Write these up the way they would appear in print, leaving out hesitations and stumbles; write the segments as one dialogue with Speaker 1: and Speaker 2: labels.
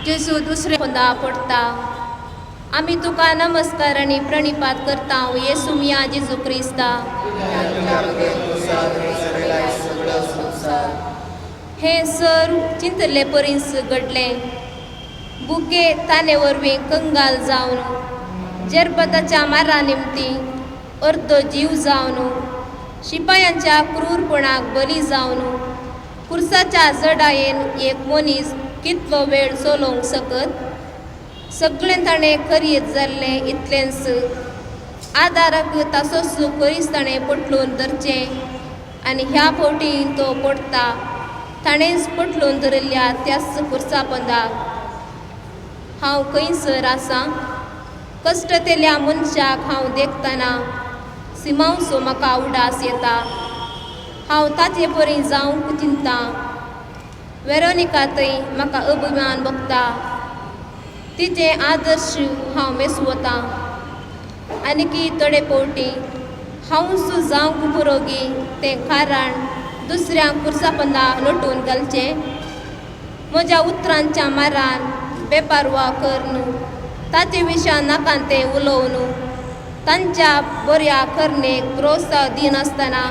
Speaker 1: जेजू दुसरे खुंदा पडटा आमी तुका नमस्कार आनी प्रणिपात करता येसू मिया जेजू क्रिस्ता हे सर चिंतले परीस घडलें बुके ताने वरवीं कंगाल जावन जेरबताच्या मारा निमती अर्दो जीव जावन शिपायांच्या क्रूरपणाक बली जावन कुर्साच्या जडायेन एक मनीस कितलो वेळ चलोवंक सकत सगळें ताणें खरीत जाल्लें इतलेंच आदाराक तासोच करीस ताणें पटलून धरचें आनी ह्या फावटी तो पडटा ताणेंच पटलून धरिल्ल्या त्याच कुर्सा पंदाक हांव खंयसर आसां कश्ट तेल्या मनशाक हांव देखतना सिमांसो म्हाका उडास येता हांव ताचे परी जावंक चिंतां वेरोनिका थंय म्हाका अभिमान भोगता तिचे आदर्श हांव मेसवतां आनी थोडे फावटी हांवूच जावंक बरोगी तें कारण दुसऱ्यांक कुर्सापंदा लोटून घालचें म्हज्या उतरांच्या मारान बेपारवा करन ताचे विशयान नाका तें उलोवन तांच्या बऱ्या करनेक प्रोत्साह दिनासतना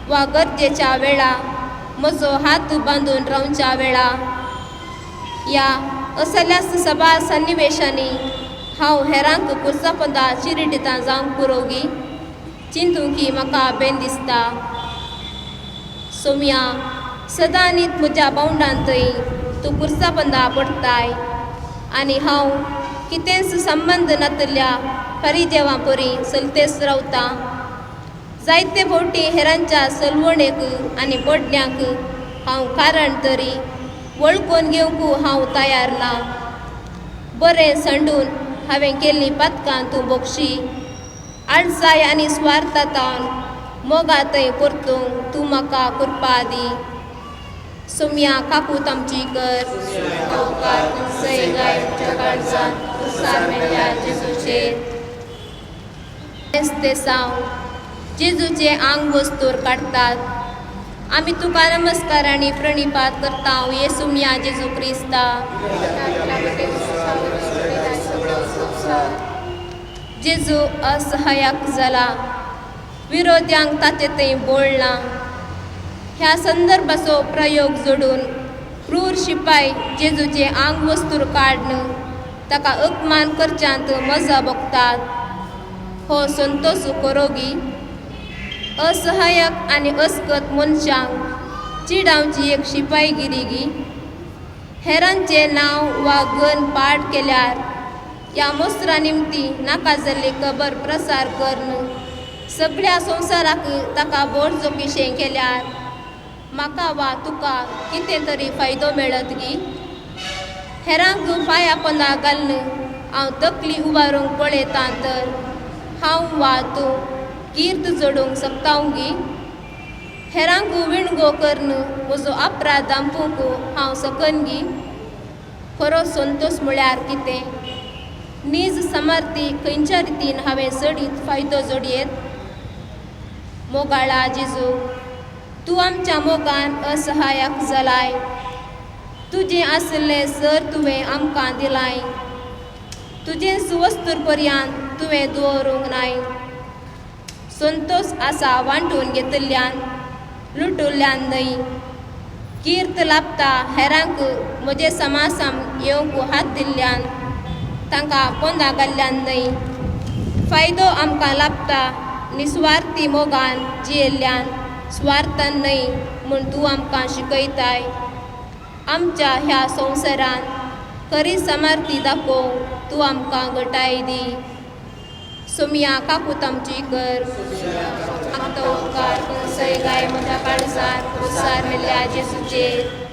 Speaker 1: वा गरजेच्या वेळा म्हजो हात बांदून रावच्या वेळा ह्या असल्यास सभा सन्निवेशांनी हांव हेरांक कुर्सापंदा चिरिटितां जावंक पुरोगी चिंतूंकी म्हाका बेन दिसता सोम्या सदां न्हीद म्हज्या बावंडान थंय तूं कुर्सापंदा पडटाय आनी हांव कितेंच संबंद नातल्या फारीदेवां परी चलतेस रावतां जायते फावटी हेरांच्या सलवणेक आनी पडण्याक हांव कारण तरी वळखून घेवंक हांव तयार ना बरें संडून हांवें केल्लीं पातकां तूं बक्षी आळसाय आनी स्वार्थांतावन मोगा थंय परतूंक तूं म्हाका कृपा दी सोम्या काकूत आमची कर ते साव जेजूचे आंग वस्तूर काडटात आमी तुका नमस्कार आनी प्रणिपात करता येसू मिया जेजू क्रिस्ता जेजू असहायक जाला विरोध्यांक ताचे थंय बोळना ह्या संदर्भाचो प्रयोग जोडून क्रूर शिपाय जेजूचे आंग वस्तूर काडन ताका अपमान करच्यांत मजा भोगतात हो संतोश करोगी असहायक आनी अस्कत मनशांक चिडावची एक शिपायगिरी हेरांचे नांव वा गन पाठ केल्यार ह्या मोस्त्रा निमती नाका जाल्ली खबर प्रसार करन सगळ्या संवसाराक ताका बोडजोकीशें केल्यार म्हाका वा तुका कितें तरी फायदो मेळत गी हेरांक पांया पोंदा घालन हांव तकली उबारूंक पळयतां तर हांव वा तूं कीर्त जोडूंक शकतां गी हेरांक विणगो करन म्हजो अपराध दांपूंक हांव सकन गी खरो संतोश म्हळ्यार कितें नीज समर्थी खंयच्या रितीन हांवें चडीत फायदो जोडयेत मोगाळा जेजू तूं आमच्या मोगान असहायक जालाय तुजें आसलें सर तुवें आमकां दिलाय तुजें सुवस्तूर पर्यंत तुवें दवरूंक नाय संतोश आसा वांटून घेतिल्ल्यान लुटुल्ल्यान न्हय कीर्त लाभता हेरांक म्हजे समासाम येवंक हात दिल्ल्यान तांकां पोंदा घाल्ल्यान न्हय फायदो आमकां लाभता निस्वार्थी मोगान जियेल्ल्यान स्वार्थान न्हय म्हूण तूं आमकां शिकयताय आमच्या ह्या संवसारान खरी समर्थी दाखोव तूं आमकां घटाय दी सोम्या काकूत आमची कर आमचो उपकार सैगाय म्हज्या काळजांत प्रसार मेल्ल्या जेजूचेर